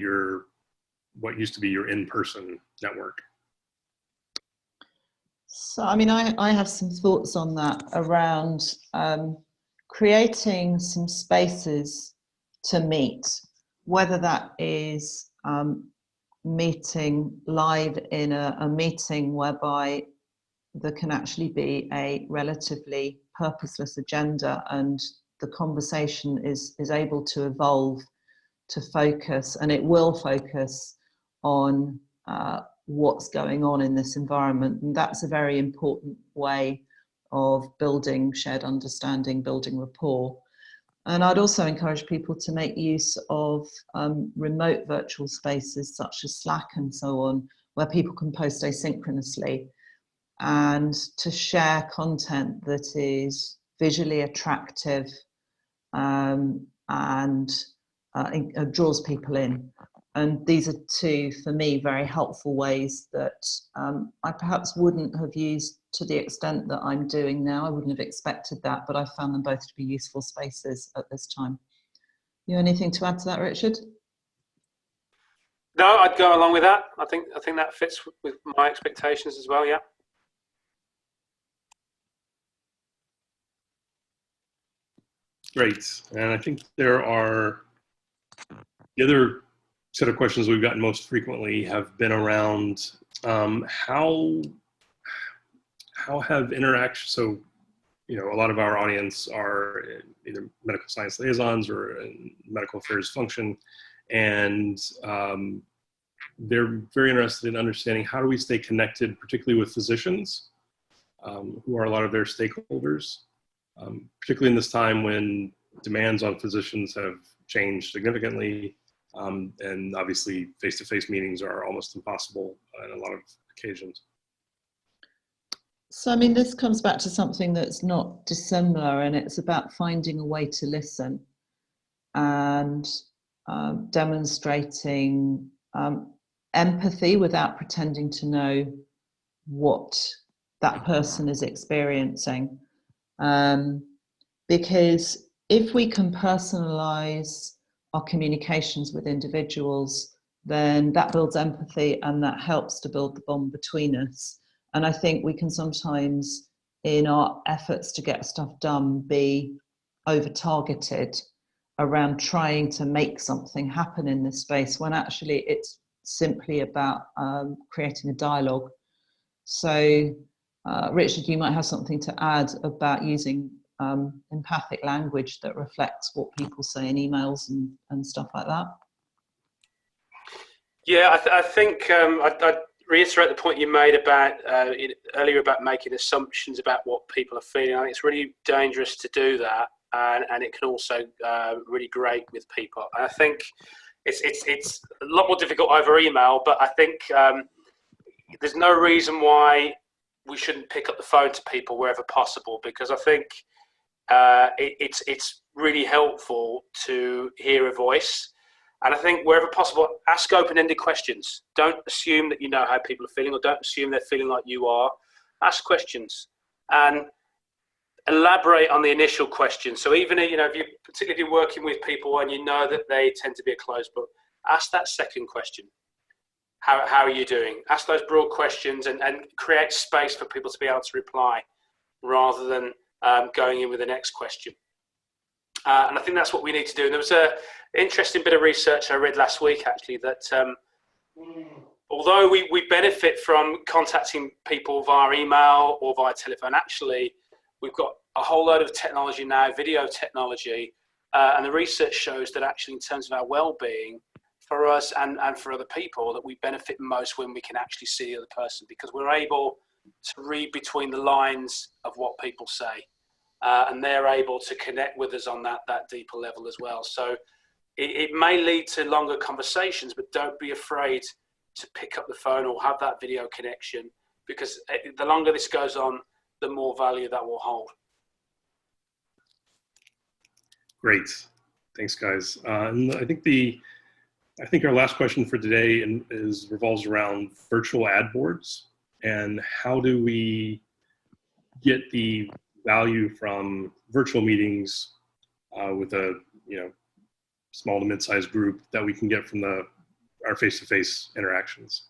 what used to be your in-person network? So, I mean, I have some thoughts on that around creating some spaces to meet, whether that is meeting live in a meeting whereby there can actually be a relatively purposeless agenda and the conversation is able to evolve to focus, and it will focus on what's going on in this environment. And that's a very important way of building shared understanding, building rapport. And I'd also encourage people to make use of remote virtual spaces such as Slack and so on, where people can post asynchronously and to share content that is visually attractive and draws people in. And these are two, for me, very helpful ways that I perhaps wouldn't have used to the extent that I'm doing now. I wouldn't have expected that, but I found them both to be useful spaces at this time. You anything to add to that, Richard? No, I'd go along with that. I think that fits with my expectations as well, yeah. Great. And I think the other set of questions we've gotten most frequently have been around how have interactions, so a lot of our audience are either medical science liaisons or in medical affairs function, and they're very interested in understanding how do we stay connected, particularly with physicians, who are a lot of their stakeholders, particularly in this time when demands on physicians have changed significantly. And obviously face-to-face meetings are almost impossible on a lot of occasions. So, I mean, this comes back to something that's not dissimilar, and it's about finding a way to listen and demonstrating empathy without pretending to know what that person is experiencing. Because if we can personalize our communications with individuals, then that builds empathy and that helps to build the bond between us. And I think we can sometimes, in our efforts to get stuff done, be over-targeted around trying to make something happen in this space, when actually it's simply about creating a dialogue. So, Richard, you might have something to add about using empathic language that reflects what people say in emails and stuff like that. Yeah, I think I'd reiterate the point you made about earlier about making assumptions about what people are feeling. I think it's really dangerous to do that, and it can also really grate with people. And I think it's a lot more difficult over email, but I think there's no reason why we shouldn't pick up the phone to people wherever possible, because I think it's really helpful to hear a voice. And I think wherever possible, ask open-ended questions. Don't assume that you know how people are feeling, or don't assume they're feeling like you are. Ask questions and elaborate on the initial question. So even, you know, particularly if you're working with people and you know that they tend to be a closed book, ask that second question. How are you doing? Ask those broad questions and create space for people to be able to reply rather than going in with the next question. And I think that's what we need to do. And there was an interesting bit of research I read last week, actually, that although we benefit from contacting people via email or via telephone, actually, we've got a whole load of technology now, video technology, and the research shows that actually in terms of our well-being, for us and for other people, that we benefit most when we can actually see the other person, because we're able to read between the lines of what people say. And they're able to connect with us on that deeper level as well. So it may lead to longer conversations, but don't be afraid to pick up the phone or have that video connection, because the longer this goes on, the more value that will hold. Great, thanks guys. And I think our last question for today revolves around virtual ad boards, and how do we get the value from virtual meetings with a small to mid-sized group that we can get from our face-to-face interactions.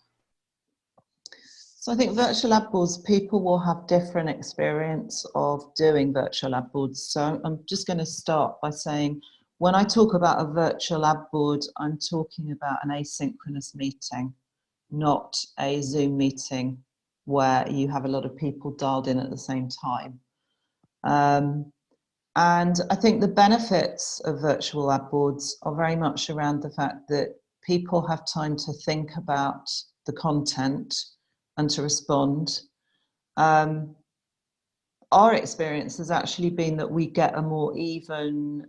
So I think virtual ad boards, people will have different experience of doing virtual ad boards. So I'm just going to start by saying, when I talk about a virtual ad board, I'm talking about an asynchronous meeting, not a Zoom meeting where you have a lot of people dialed in at the same time. And I think the benefits of virtual ad boards are very much around the fact that people have time to think about the content and to respond. Our experience has actually been that we get a more even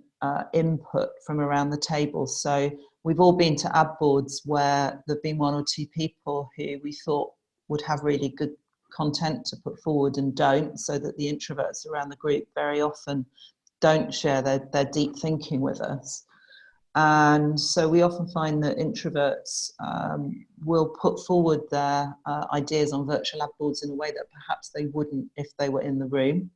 input from around the table. So we've all been to ad boards where there've been one or two people who we thought would have really good content to put forward and don't, so that the introverts around the group very often don't share their deep thinking with us. And so we often find that introverts will put forward their ideas on virtual ad boards in a way that perhaps they wouldn't if they were in the room.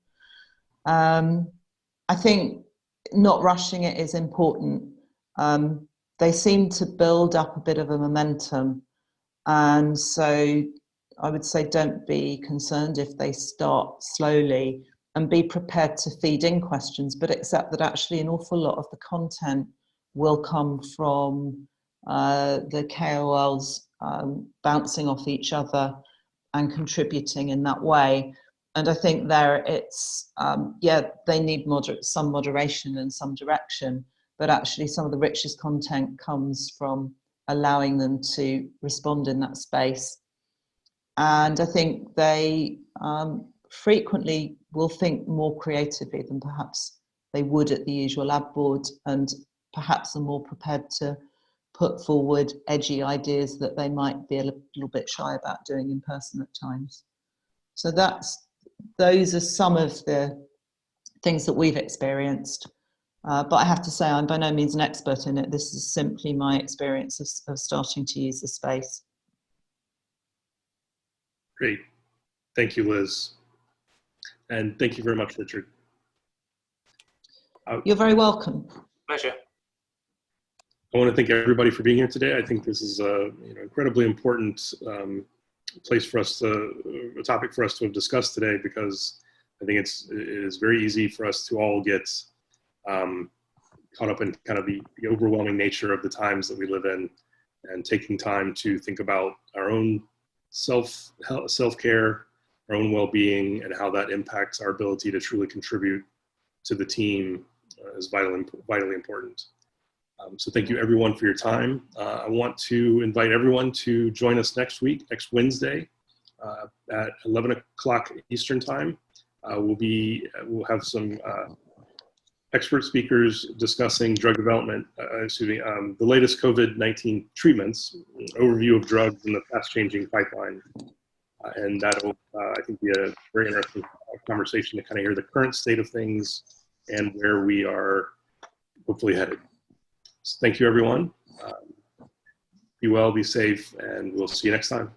I think not rushing it is important. They seem to build up a bit of a momentum. And so I would say don't be concerned if they start slowly, and be prepared to feed in questions, but accept that actually an awful lot of the content will come from the KOLs bouncing off each other and contributing in that way. And I think there it's, they need some moderation and some direction, but actually some of the richest content comes from allowing them to respond in that space. And I think they frequently will think more creatively than perhaps they would at the usual ad board, and perhaps are more prepared to put forward edgy ideas that they might be a little bit shy about doing in person at times. So those are some of the things that we've experienced. But I have to say, I'm by no means an expert in it. This is simply my experience of starting to use the space. Great. Thank you, Liz. And thank you very much, Richard. You're very welcome. Pleasure. I want to thank everybody for being here today. I think this is a incredibly important topic for us to have discussed today, because I think it is very easy for us to all get caught up in kind of the overwhelming nature of the times that we live in, and taking time to think about our own self-care, our own well-being, and how that impacts our ability to truly contribute to the team is vitally important. So thank you everyone for your time. I want to invite everyone to join us next Wednesday at 11 o'clock Eastern time. We'll have some expert speakers discussing drug development, the latest COVID-19 treatments, overview of drugs in the fast-changing pipeline. And that'll, I think, be a very interesting conversation to kind of hear the current state of things and where we are hopefully headed. So thank you, everyone. Be well, be safe, and we'll see you next time.